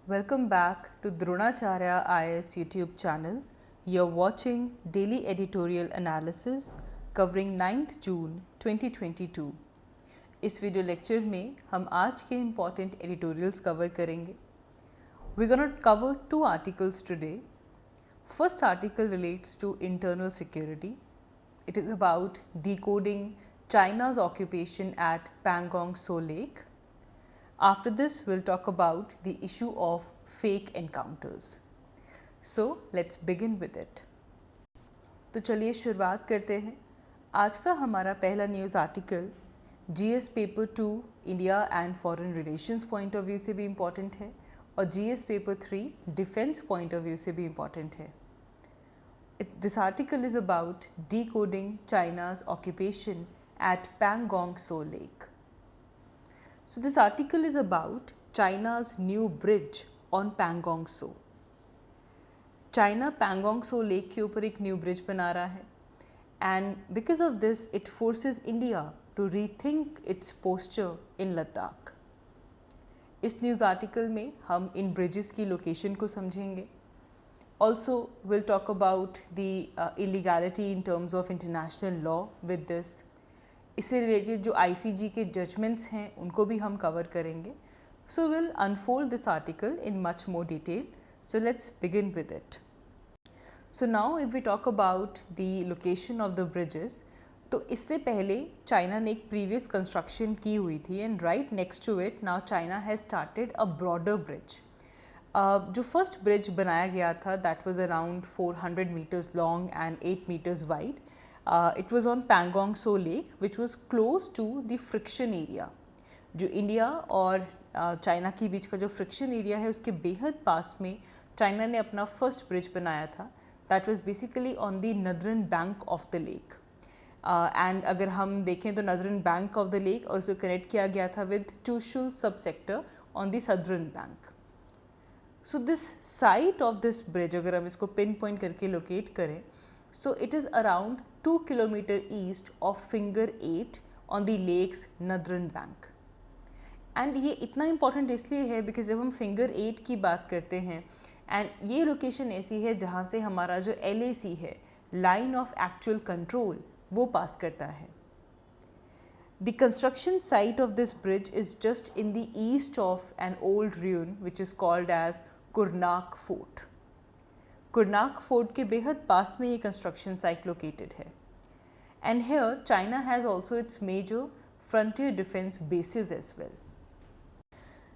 Welcome back to Dronacharya IAS YouTube channel. You're watching daily editorial analysis covering 9th June 2022. इस video lecture में हम आज के important editorials cover करेंगे. We're going to cover two articles today. First article relates to internal security. It is about decoding China's occupation at Pangong Tso Lake. After this, we'll talk about the issue of fake encounters. So, let's begin with it. तो चलिए शुरुआत करते हैं. आज का हमारा पहला news article GS paper 2 India and foreign relations point of view से भी इम्पॉर्टेंट है और GS paper 3 defence point of view से भी इम्पॉर्टेंट है. This article is about decoding China's occupation at Pangong Tso Lake. So this article is about China's new bridge on Pangong Tso. China Pangong Tso Lake के ऊपर एक new bridge बना रहा है and because of this it forces India to rethink its posture in Ladakh. इस news article में हम इन bridges की location को समझेंगे. Also we'll talk about the illegality in terms of international law with this. इससे रिलेटेड जो ICJ के judgments हैं उनको भी हम कवर करेंगे. So will unfold this article in much more detail. So let's begin with it. So now if we talk about the location of the bridges, तो इससे पहले चाइना ने एक प्रीवियस कंस्ट्रक्शन की हुई थी and right next to it now China has started a broader bridge. जो first bridge बनाया गया था that was around 400 metres long and 8 metres wide. It was on Pangong Tso Lake which was close to the friction area. जो India और China के बीच का जो friction area है उसके बेहद पास में चाइना ने अपना फर्स्ट ब्रिज बनाया था. That was basically on the नदरन bank of the lake and अगर हम देखें तो नदरन बैंक ऑफ द लेक और उसे कनेक्ट किया गया था विद चूशुल सब sector on the southern bank. So this site of this bridge अगर हम इसको पिन पॉइंट करके लोकेट करें, so it is around 2 kilometer east of Finger 8 on the lake's northern bank. And ये इतना important इसलिए है because जब हम Finger 8 की बात करते हैं and ये लोकेशन ऐसी है जहाँ से हमारा जो LAC है line of actual control वो पास करता है. The construction site of this bridge is just in the east of an old ruin which is called as Kurnak Fort. Kurnak fort के बेहद पास में ये कंस्ट्रक्शन साइट लोकेटेड है and here China has also its major frontier defence bases as well.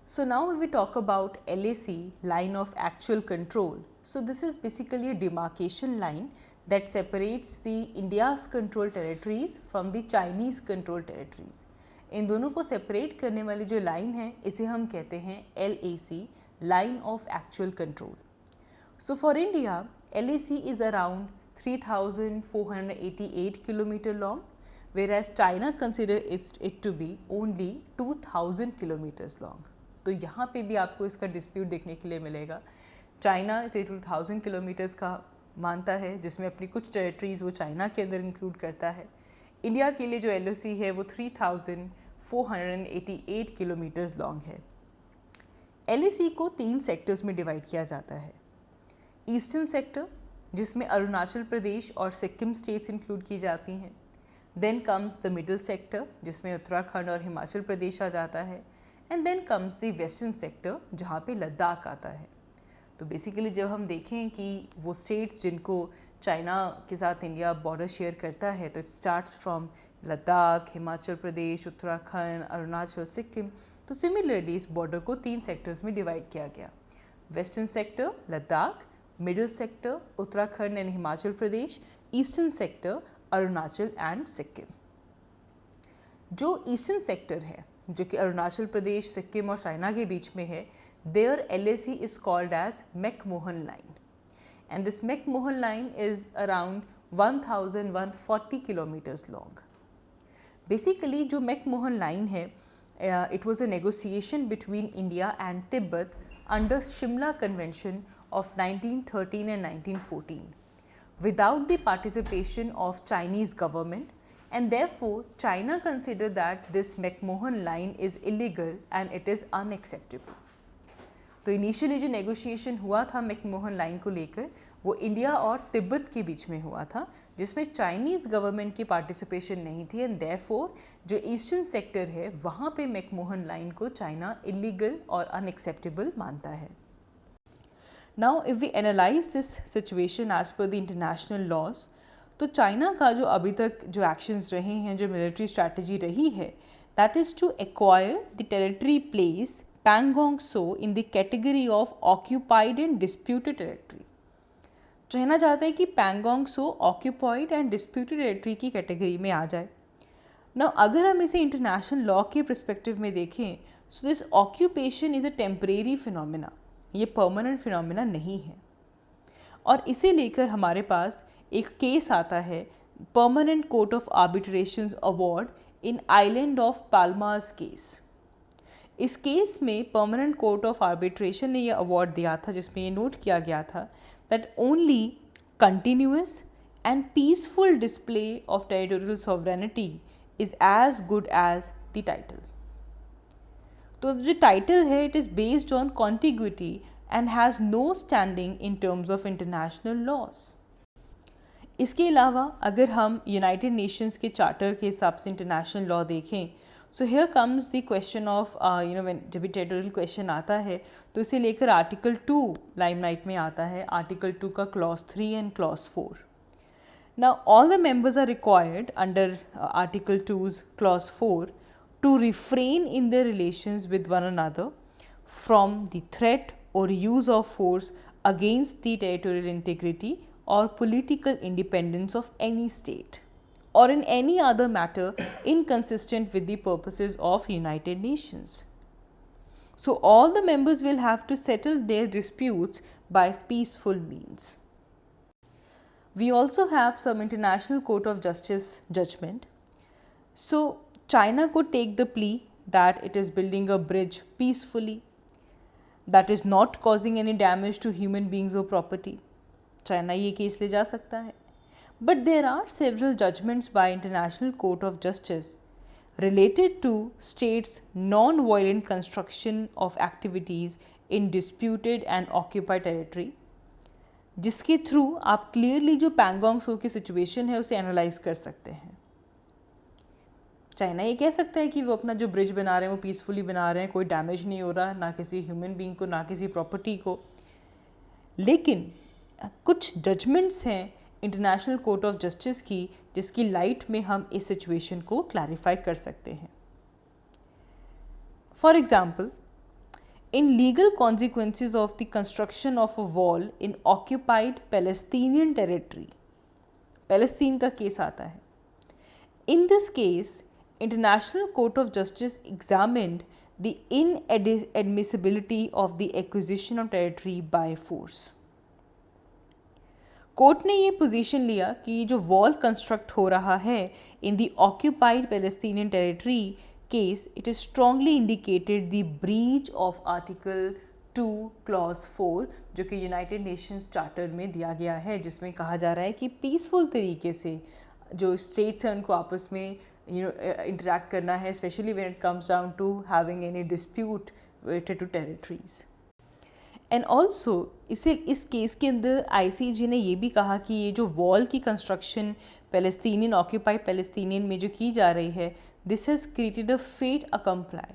So now we talk about LAC line of actual control. So this is basically a demarcation line that separates the India's control territories from the Chinese control territories. इन दोनों को separate करने वाली जो line है इसे हम कहते हैं LAC line of actual control. So for India, LAC is around 3,488 km long, whereas China considers it to be only 2,000 kilometers long. तो यहाँ पे भी आपको इसका डिस्प्यूट देखने के लिए मिलेगा. चाइना इसे 2,000 किलोमीटर्स का मानता है जिसमें अपनी कुछ टेरिटरीज वो चाइना के अंदर इंक्लूड करता है. इंडिया के लिए जो LAC है वो 3,488 किलोमीटर्स लॉन्ग है. LAC को 3 सेक्टर्स में डिवाइड किया जाता है. ईस्टर्न सेक्टर जिसमें अरुणाचल प्रदेश और सिक्किम स्टेट्स इंक्लूड की जाती हैं. Then comes the middle sector जिसमें उत्तराखंड और हिमाचल प्रदेश आ जाता है. And then comes the western sector जहाँ पे लद्दाख आता है. तो बेसिकली जब हम देखें कि वो स्टेट्स जिनको चाइना के साथ इंडिया बॉर्डर शेयर करता है तो it starts from Ladakh, Himachal Pradesh, Uttarakhand, Arunachal, Sikkim. तो सिमिलरली इस बॉर्डर को 3 सेक्टर्स में डिवाइड किया गया. Western sector Ladakh, middle sector Uttarakhand and Himachal Pradesh, eastern sector Arunachal and Sikkim. जो ईस्टर्न सेक्टर है जो कि अरुणाचल प्रदेश, सिक्किम और चाइना के बीच में है, there LAC is called as McMahon line and this McMahon line is around 1,140 kilometres long. Basically जो मैकमोहन लाइन है it was a negotiation between India and Tibet under Shimla convention of 1913 and 1914 without the participation of Chinese government, and therefore China considered that this McMahon line is illegal and it is unacceptable. तो initially जो negotiation हुआ था McMahon line को लेकर वो India और तिब्बत के बीच में हुआ था, जिसमें चाइनीज़ गवर्नमेंट की पार्टिसिपेशन नहीं थी, एंड देयरफॉर जो ईस्टर्न सेक्टर है वहाँ पे मैकमोहन लाइन को चाइना इलीगल और अनएक्सेप्टेबल मानता है. Now if we analyse this situation as per the international laws, तो चाइना का जो अभी तक जो एक्शंस रहे हैं, जो मिलिट्री स्ट्रैटेजी रही है, that is to acquire the territory place Pangong Tso in the category of occupied and disputed territory. China चाहता है कि Pangong Tso occupied and disputed territory की कैटेगरी में आ जाए. ना अगर हम इसे इंटरनेशनल लॉ के परस्पेक्टिव में देखें, so this occupation is a temporary phenomena, ये परमानेंट फिनोमिना नहीं है. और इसे लेकर हमारे पास एक केस आता है, permanent court of arbitrations award in island of Palmas case. इस केस में परमानेंट कोर्ट ऑफ आर्बिट्रेशन ने यह अवार्ड दिया था, जिसमें ये नोट किया गया था that only continuous and peaceful display of territorial sovereignty is as good as the title. तो जो टाइटल है it is based on contiguity and has no standing in terms of international laws. इसके अलावा अगर हम यूनाइटेड नेशंस के charter के हिसाब से इंटरनेशनल लॉ देखें, so here comes the question of जब भी टेरिटोरियल क्वेश्चन आता है तो इसे लेकर आर्टिकल 2 लाइमलाइट में आता है, आर्टिकल 2 का clause 3 and clause 4. Now all the members are required under article 2's clause 4 to refrain in their relations with one another from the threat or use of force against the territorial integrity or political independence of any state, or in any other matter inconsistent with the purposes of United Nations. So all the members will have to settle their disputes by peaceful means. We also have some International Court of Justice judgment. So China could take the plea that it is building a bridge peacefully, that is not causing any damage to human beings or property. China ये case ले जा सकता है. But there are several judgments by International Court of Justice related to states' non-violent construction of activities in disputed and occupied territory, जिसके through आप clearly जो पैंगोंग सो की situation है उसे एनालाइज कर सकते हैं. चाइना ये कह सकता है कि वो अपना जो ब्रिज बना रहे हैं वो पीसफुली बना रहे हैं, कोई डैमेज नहीं हो रहा, ना किसी ह्यूमन बीइंग को, ना किसी प्रॉपर्टी को. लेकिन कुछ जजमेंट्स हैं इंटरनेशनल कोर्ट ऑफ जस्टिस की जिसकी लाइट में हम इस सिचुएशन को क्लैरिफाई कर सकते हैं. For example, in legal consequences of the construction of a wall in occupied Palestinian territory, Palestine का केस आता है. In this case international court of justice examined the inadmissibility of the acquisition of territory by force. Court ने ये position लिया कि जो wall construct हो रहा है in the occupied Palestinian territory case, it is strongly indicated the breach of article 2 clause 4 जो कि यूनाइटेड नेशंस चार्टर में दिया गया है, जिसमें कहा जा रहा है कि पीसफुल तरीके से जो स्टेट्स हैं उनको आपस में इंटरेक्ट करना है, specially when it comes down to having any dispute related to territories. And also इस केस के अंदर ICJ ने ये भी कहा कि ये जो वॉल की कंस्ट्रक्शन पैलेस्तीनियन ऑक्यूपाइड पैलेस्तीनियन में जो की जा रही है, this has created a fait accompli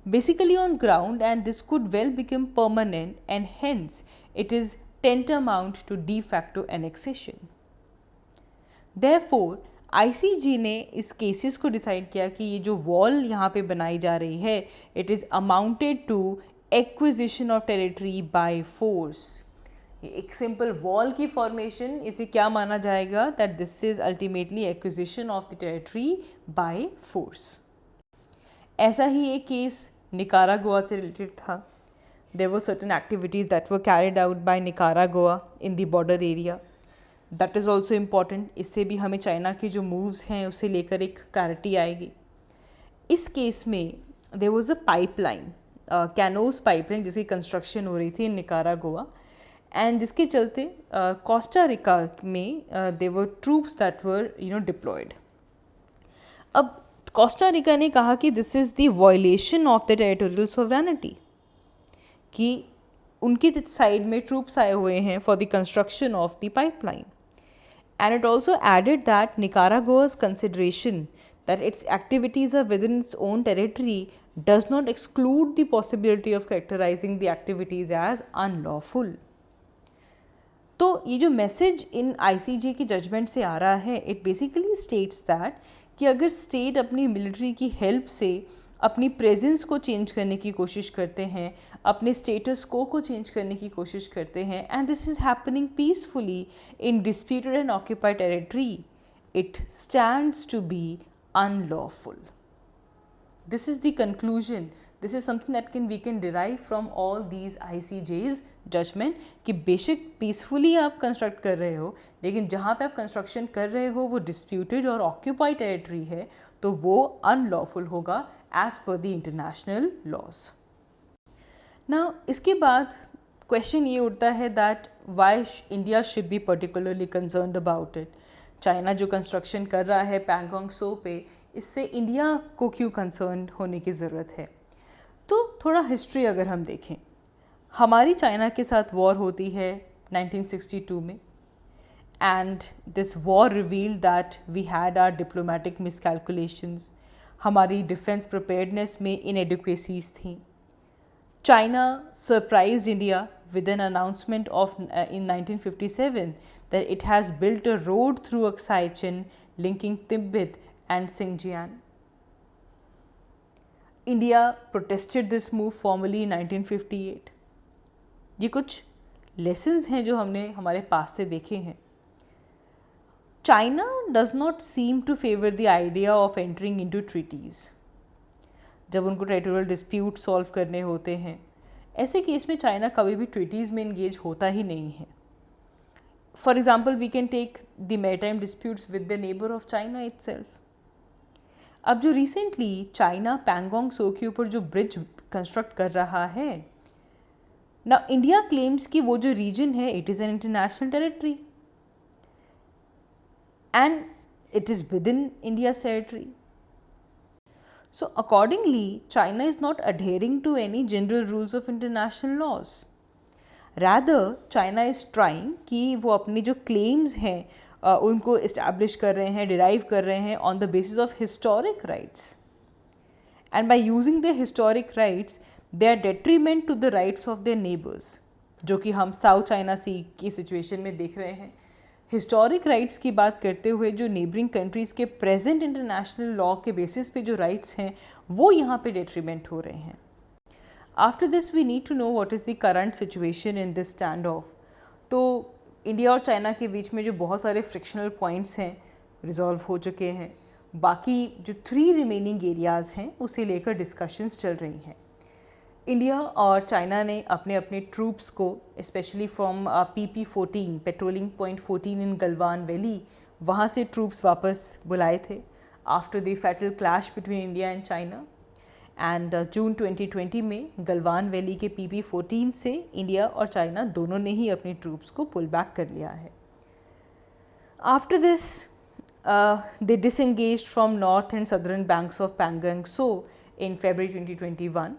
basically on ground, and this could well become permanent and hence it is tantamount to de facto annexation. Therefore, ICJ ने इस cases को decide किया कि ये जो वॉल यहाँ पे बनाई जा रही है, it is amounted to acquisition of territory by force. एक सिंपल वॉल की फॉर्मेशन, इसे क्या माना जाएगा, that this is ultimately acquisition of the territory by force. ऐसा ही एक केस निकारागुआ से रिलेटेड था. There were certain activities that were carried out by Nicaragua in the border area. That is also important. इससे भी हमें China के जो मूव्स हैं उससे लेकर एक क्लैरिटी आएगी. इस केस में there was a pipeline, Canos pipeline जिसकी कंस्ट्रक्शन हो रही थी इन निकारागुआ, एंड जिसके चलते कोस्टा रिका में there were troops that were deployed. अब कोस्टा रिका ने कहा कि this is the violation of the territorial sovereignty, कि उनकी साइड में ट्रूप्स आए हुए हैं for the construction of the pipeline. And it also added that Nicaragua's consideration that its activities are within its own territory does not exclude the possibility of characterizing the activities as unlawful. तो ये जो message इन ICJ की judgement से आ रहा है, it basically states that कि अगर state अपनी मिलिट्री की हेल्प से अपनी प्रेजेंस को चेंज करने की कोशिश करते हैं, अपने स्टेटस को चेंज करने की कोशिश करते हैं, and this is happening peacefully in disputed and occupied territory, it stands to be unlawful. This is the conclusion. This is something that we can derive from all these ICJ's judgment कि बेशक peacefully आप construct कर रहे हो, लेकिन जहाँ पे आप कंस्ट्रक्शन कर रहे हो वो डिस्प्यूटेड और ऑक्यूपाइड टेरिटरी है, तो वो अनलॉफुल होगा as per the international laws. Now इसके बाद क्वेश्चन ये उठता है that why India should be particularly concerned about it. China जो कंस्ट्रक्शन कर रहा है पैंगोंग सो पे, इससे इंडिया को क्यों कंसर्न होने की ज़रूरत है. तो थोड़ा हिस्ट्री अगर हम देखें, हमारी चाइना के साथ वॉर होती है 1962 में, and this war revealed that we had our diplomatic miscalculations, हमारी डिफेंस प्रिपेयर्डनेस में इनएडिक्वेसीज थी. China surprised India with an announcement of in 1957 that it has built a road through Aksai Chin linking Tibet and Xinjiang. India protested this move formally in 1958. ये कुछ lessons हैं जो हमने हमारे पास से देखे हैं. China does not seem to favor the idea of entering into treaties. जब उनको territorial dispute solve करने होते हैं, ऐसे केस में चाइना कभी भी ट्रीटीज़ में इंगेज होता ही नहीं है. For example we can take the maritime disputes with the neighbour of China itself. अब जो रिसेंटली चाइना पैंगोंग सो के ऊपर जो ब्रिज कंस्ट्रक्ट कर रहा है ना, इंडिया क्लेम्स कि वो जो रीजन है it is an international territory and it is with in India's territory. So accordingly, China is not adhering to any general rules of international laws. Rather, China is trying कि वो अपनी जो claims हैं उनको establish कर रहे हैं, derive कर रहे हैं on the basis of historic rights. And by using their historic rights, they are detriment to the rights of their neighbors, जो कि हम South China Sea की situation में देख रहे हैं. हिस्टोरिक राइट्स की बात करते हुए जो नेबरिंग कंट्रीज़ के प्रेजेंट इंटरनेशनल लॉ के बेसिस पे जो राइट्स हैं वो यहाँ पे डेट्रीमेंट हो रहे हैं. After this we need to know what is the current situation in this stand off. तो इंडिया और चाइना के बीच में जो बहुत सारे फ्रिक्शनल पॉइंट्स हैं रिजॉल्व हो चुके हैं. बाकी जो 3 रिमेनिंग एरियाज़ हैं उसे लेकर डिस्कशंस चल रही हैं. इंडिया और चाइना ने अपने अपने ट्रूप्स को specially from PP-14 patrolling point 14 in Galwan valley, वहाँ से ट्रूप्स वापस बुलाए थे after the fatal clash between India and China. And June 2020 में गलवान वैली के PP-14 से इंडिया और चाइना दोनों ने ही अपने ट्रूप्स को पुल बैक कर लिया है. After this they disengaged from north and southern banks of Pangong Tso in February 2021.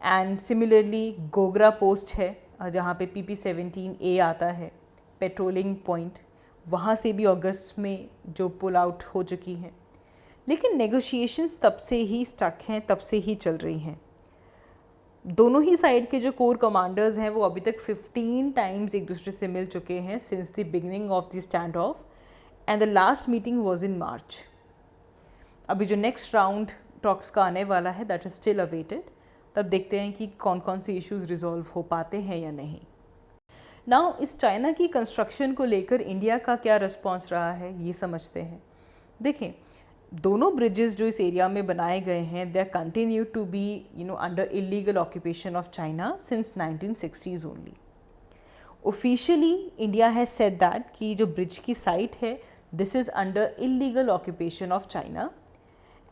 And similarly Gogra post है जहाँ पे PP-17A आता है पेट्रोलिंग पॉइंट, वहाँ से भी अगस्त में जो पुल आउट हो चुकी हैं. लेकिन नेगोशिएशंस तब से ही स्टक हैं, तब से ही चल रही हैं. दोनों ही साइड के जो कोर कमांडर्स हैं वो अभी तक 15 टाइम्स एक दूसरे से मिल चुके हैं since the beginning of the standoff, and the last meeting was in March. अभी जो नेक्स्ट राउंड टॉक्स का आने वाला है दैट इज़ स्टिल अवेटेड. तब देखते हैं कि कौन कौन से इश्यूज रिजॉल्व हो पाते हैं या नहीं. नाउ इस चाइना की कंस्ट्रक्शन को लेकर इंडिया का क्या रिस्पॉन्स रहा है ये समझते हैं. देखें, दोनों ब्रिजेस जो इस एरिया में बनाए गए हैं they are continue to be under illegal occupation of China since 1960s only. Officially India has said that कि जो ब्रिज की साइट है this is under illegal occupation of China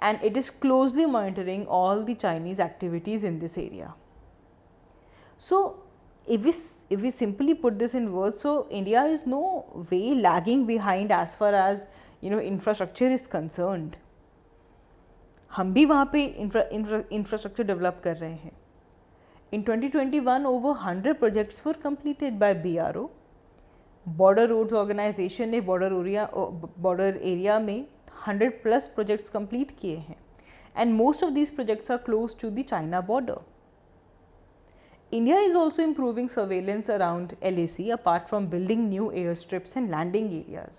and it is closely monitoring all the Chinese activities in this area. So if we simply put this in words, so India is no way lagging behind as far as infrastructure is concerned. हम भी वहाँ पे infrastructure develop कर रहे हैं. In 2021, over 100 projects were completed by BRO. Border roads organisation ने border area में 100 plus projects complete किए हैं and most of these projects are close to the China border. India is also improving surveillance around LAC apart from building new airstrips and landing areas.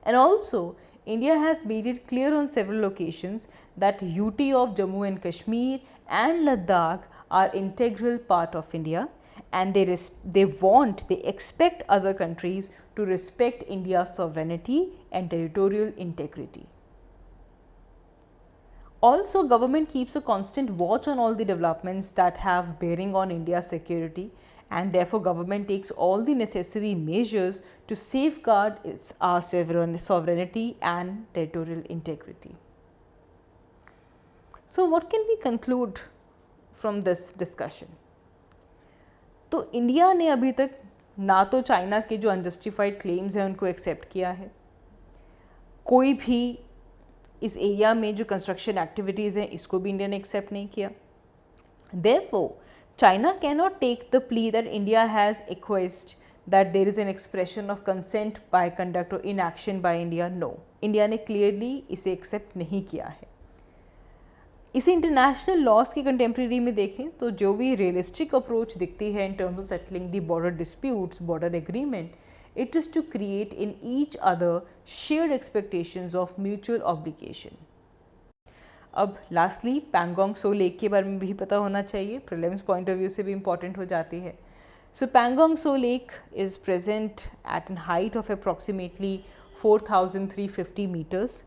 And also, India has made it clear on several occasions that UT of Jammu and Kashmir and Ladakh are integral part of India, and they expect other countries to respect India's sovereignty and territorial integrity. Also, government keeps a constant watch on all the developments that have bearing on India's security, and therefore government takes all the necessary measures to safeguard our sovereignty and territorial integrity. So what can we conclude from this discussion? तो India ने अभी तक ना तो China के जो unjustified claims हैं उनको एक्सेप्ट किया है, कोई भी इस एरिया में जो कंस्ट्रक्शन एक्टिविटीज़ हैं इसको भी इंडिया ने एक्सेप्ट नहीं किया. Therefore, China cannot take the plea that India has acquiesced that there is an expression of consent by conduct or inaction by India. No, India ने क्लियरली इसे एक्सेप्ट नहीं किया है. इसे इंटरनेशनल लॉज के कंटेम्प्रेरी में देखें तो जो भी रियलिस्टिक अप्रोच दिखती है इन terms of settling the border disputes, border agreement, it is to create in each other shared expectations of mutual obligation. अब लास्टली पैंगोंग सो लेक के बारे में भी पता होना चाहिए, प्रीलिम्स पॉइंट ऑफ व्यू से भी इम्पॉर्टेंट हो जाती है. So Pangong Tso lake is present at an height of approximately 4,350 meters.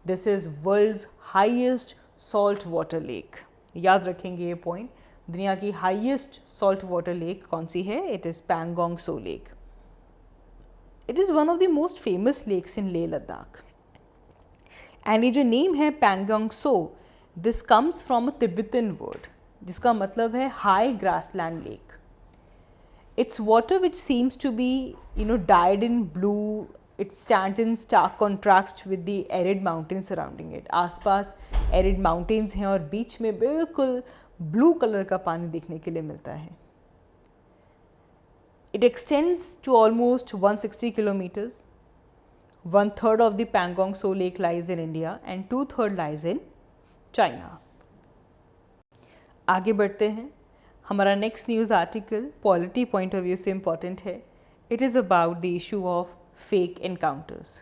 This is world's highest salt water lake. याद रखेंगे ये पॉइंट. दुनिया की हाइएस्ट सॉल्ट वाटर लेक कौन सी है? It is Pangong Tso lake. It is one of the most famous lakes in Leh Ladakh. And ये जो name है पैंगोंग सो, this comes from a Tibetan word जिसका मतलब है high grassland lake. Its water which seems to be dyed in blue, it stands in stark contrast with the arid mountains surrounding it. आसपास arid mountains हैं और बीच में बिल्कुल blue color का पानी देखने के लिए मिलता है. It extends to almost 160 kilometers. 1/3 of the Pangong Tso Lake lies in India and 2/3 lies in China. आगे बढ़ते हैं. हमारा next news article polity point of view से इम्पॉर्टेंट है. It is about the issue of fake encounters.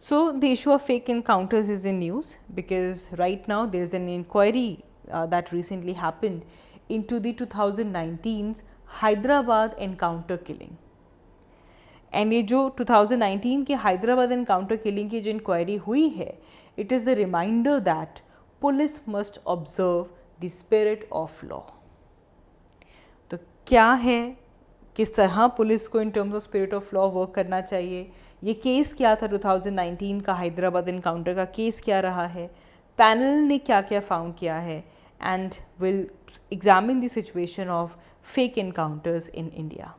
So the issue of fake encounters is in news because right now there is an inquiry that recently happened into the 2019's Hyderabad encounter killing. And ये जो 2019 के Hyderabad encounter killing की जो inquiry हुई है, it is the reminder that police must observe the spirit of law. तो क्या है, किस तरह पुलिस को in terms of spirit of law work करना चाहिए, ये केस क्या था 2019 का हैदराबाद एनकाउंटर का केस क्या रहा है, पैनल ने क्या क्या फाउंड किया है, and will examine the situation of fake encounters in India.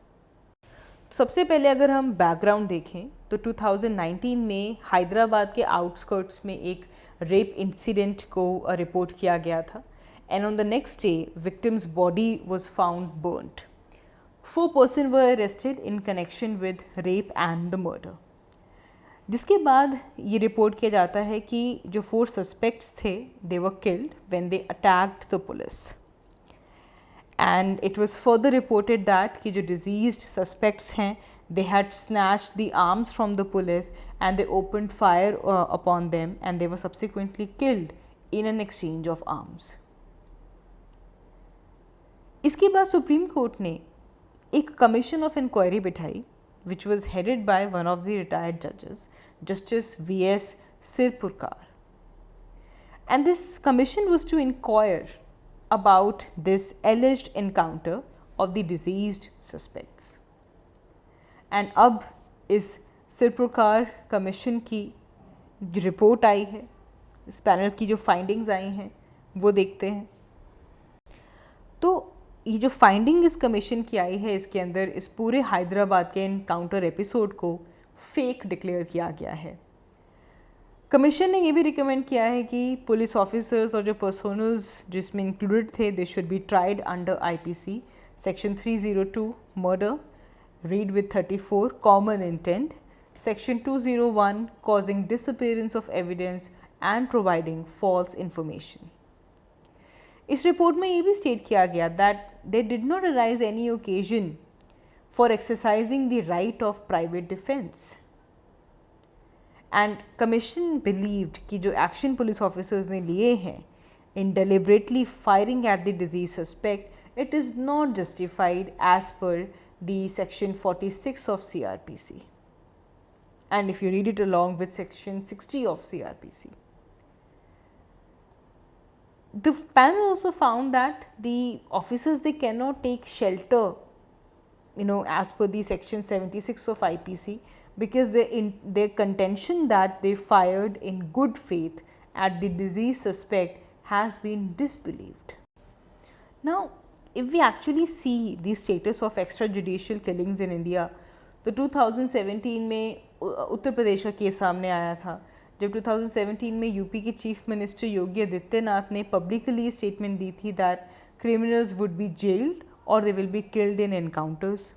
सबसे पहले अगर हम बैकग्राउंड देखें तो 2019 में हैदराबाद के आउटस्कर्ट्स में एक रेप इंसिडेंट को रिपोर्ट किया गया था and on the next day victims body was found burned. 4 person were arrested in connection with rape and the murder. जिसके बाद ये रिपोर्ट किया जाता है कि जो 4 सस्पेक्ट्स थे they were killed when they attacked the police. And it was further reported that कि जो diseased suspects हैं they had snatched the arms from the police and they opened fire upon them and they were subsequently killed in an exchange of arms. इसके बाद supreme court ने एक commission of inquiry बिठाई which was headed by one of the retired judges, Justice V.S. Sirpurkar. And this commission was to inquire about this alleged encounter of the deceased suspects. And अब इस सिरपुरकार commission की जो report आई है, इस panel की जो findings आई हैं वो देखते हैं. तो ये जो फाइंडिंग इस कमीशन की आई है इसके अंदर इस पूरे हैदराबाद के एनकाउंटर एपिसोड को फेक डिक्लेयर किया गया है. कमीशन ने ये भी रिकमेंड किया है कि पुलिस ऑफिसर्स और जो पर्सनल्स जिसमें इंक्लूडेड थे they should be tried under IPC section 302 murder, read with 34 common intent, section 201 causing disappearance of evidence and providing false information. इस रिपोर्ट में ये भी स्टेट किया गया that they did not arise any occasion for exercising the right of private defence and commission believed कि जो action police officers ने लिए हैं in deliberately firing at the deceased suspect it is not justified as per the section 46 of CRPC and if you read it along with section 60 of CRPC. The panel also found that the officers they cannot take shelter as per the section 76 of IPC because their contention that they fired in good faith at the deceased suspect has been disbelieved. Now if we actually see the status of extrajudicial killings in India, तो 2017 में उत्तर प्रदेश का case सामने आया था जब 2017 में UP के chief minister Yogi Adityanath ने पब्लिकली स्टेटमेंट दी थी that criminals would be jailed और they will be killed in encounters.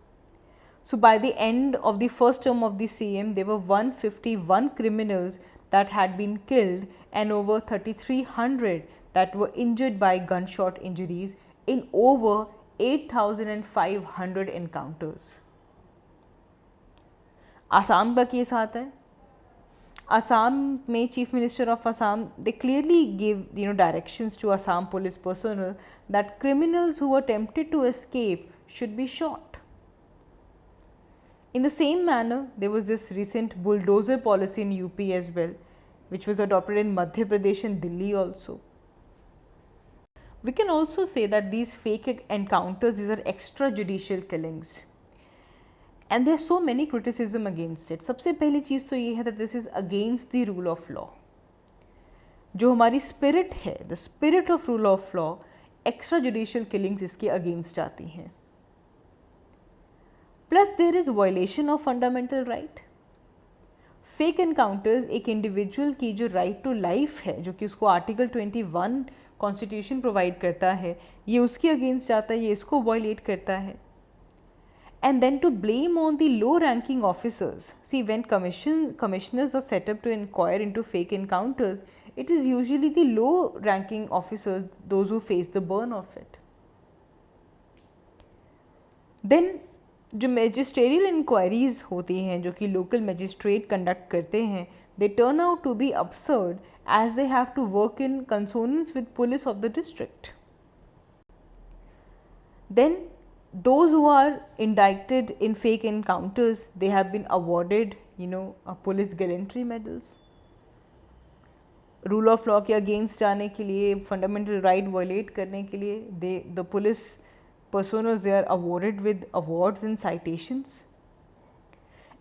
So by the end of the first term of the CM, there were 151 criminals that had been killed and over 3,300 that were injured by gunshot injuries in over 8,500 encounters. Assam का case आता है. आसाम में chief minister of Assam they clearly give directions to Assam police personnel that criminals who attempted to escape should be shot. In the same manner, there was this recent bulldozer policy in UP as well, which was adopted in Madhya Pradesh and Delhi also. We can also say that these fake encounters, these are extrajudicial killings. And there are so many criticism against it. सबसे पहली चीज़ तो ये है that this is against the rule of law. जो हमारी spirit है, the spirit of rule of law, extrajudicial killings इसके against आती हैं. Plus there is violation of fundamental right. Fake encounters एक इंडिविजुअल की जो राइट टू लाइफ है जो कि उसको आर्टिकल 21 कॉन्स्टिट्यूशन प्रोवाइड करता है ये उसके अगेंस्ट जाता है, ये इसको वायलेट करता है. And then to blame on the low ranking officers. See, when commissioners are set up to inquire into fake encounters, it is usually the low ranking officers, those who face the burn of it. Then जो मैजिस्ट्रेरियल inquiries होती हैं जो कि local magistrate conduct करते हैं they turn out to be absurd as they have to work in consonance with police of the district. Then those who are indicted in fake encounters they have been awarded police gallantry medals. Rule of law के against जाने के लिए fundamental right violate करने के लिए the police personas they are awarded with awards and citations.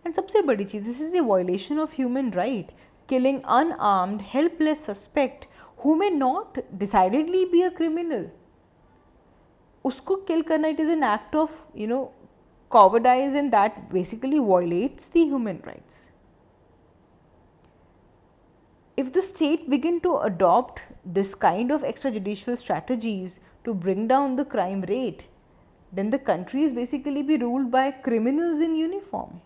And सबसे बड़ी चीज़ this is the violation of human right, killing unarmed helpless suspect who may not decidedly be a criminal. उसको kill करना it is an act of cowardice and that basically violates the human rights. If the state begin to adopt this kind of extrajudicial strategies to bring down the crime rate, then the country is basically be ruled by criminals in uniform.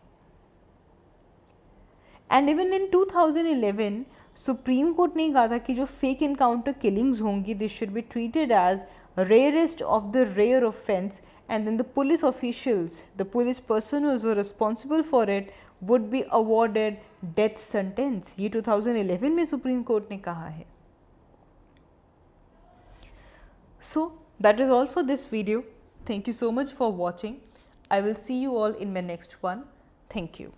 And even in 2011, Supreme Court ने कहा था कि जो fake encounter killings होंगी, they should be treated as rarest of the rare offence, and then the police officials, the police personnel who are responsible for it would be awarded death sentence. ये 2011 में Supreme Court ने कहा है. So that is all for this video. Thank you so much for watching. I will see you all in my next one. Thank you.